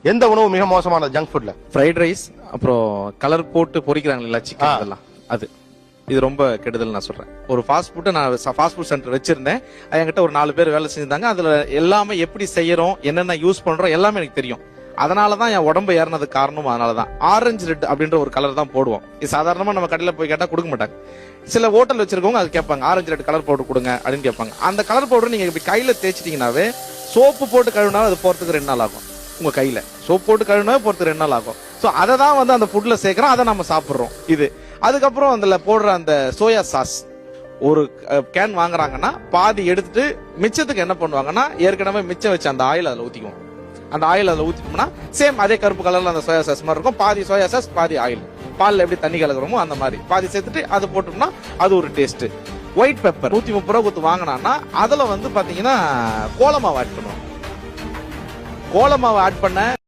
எந்த உணவு மிக மோசமானது ஜங்க் ஃபுட்ல? ஃப்ரைட் ரைஸ், அப்புறம் கலர் போட்டு பொரிக்கிறாங்க சிக்கன், அதெல்லாம் அது இது ரொம்ப கெடுதல் நான் சொல்றேன். ஒரு ஃபாஸ்ட் ஃபுட் நான் ஃபாஸ்ட் ஃபுட் சென்டர் வச்சிருந்தேன். என்கிட்ட ஒரு 4 பேர் வேலை செஞ்சிருந்தாங்க. அதுல எல்லாமே எப்படி செய்யறோம், என்னென்ன யூஸ் பண்றோம் எல்லாமே எனக்கு தெரியும். அதனாலதான் என் உடம்பு ஏறினதுக்கு காரணம் அதனாலதான். ஆரஞ்சு ரெட் அப்படின்ற ஒரு கலர் தான் போடுவோம். இது சாதாரணமா நம்ம கடையில போய் கேட்டா கொடுக்க மாட்டாங்க. சில ஹோட்டல் வச்சிருக்கவங்க அது கேட்பாங்க, ஆரஞ்சு ரெட் கலர் பவுடர் கொடுங்க அப்படின்னு கேட்பாங்க. அந்த கலர் பவுடர் நீங்க இப்படி கையில தேய்ச்சிட்டீங்கன்னாவே சோப்பு போட்டு கழுவினாலும் அது போறதுக்கு 2 நாள் ஆகும். உங்க கையில சோப்பு போட்டு கழுவினாவே போறதுக்கு 2 நாள் ஆகும். சோ அதை தான் வந்து அந்த ஃபுட்ல சேர்க்கிறோம், அதை நம்ம சாப்பிடுறோம். இது அதுக்கப்புறம் அதுல போடுற அந்த சோயா சாஸ் ஒரு கேன் வாங்குறாங்கன்னா பாதி எடுத்துட்டு மிச்சத்துக்கு என்ன பண்ணுவாங்கன்னா ஏற்கனவே மிச்சம் வச்சு அந்த ஆயில் அதுல ஊத்திக்குவோம். அந்த ஆயில் அதுல ஊத்திட்டோம்னா சேம் அதே கருப்பு கலர்ல அந்த சோயா சாஸ் மாதிரி இருக்கும். பாதி சோயா சாஸ் பாதி ஆயில். பால்ல எப்படி தண்ணி கலக்குறோமோ அந்த மாதிரி பாதி சேர்த்துட்டு அது போட்டோம்னா அது ஒரு டேஸ்ட். ஒயிட் பெப்பர் 130 ரூபா கொடுத்து வாங்கினான்னா அதுல வந்து பாத்தீங்கன்னா கோலமாவு ஆட் பண்ணுவோம். கோலமாவு ஆட் பண்ண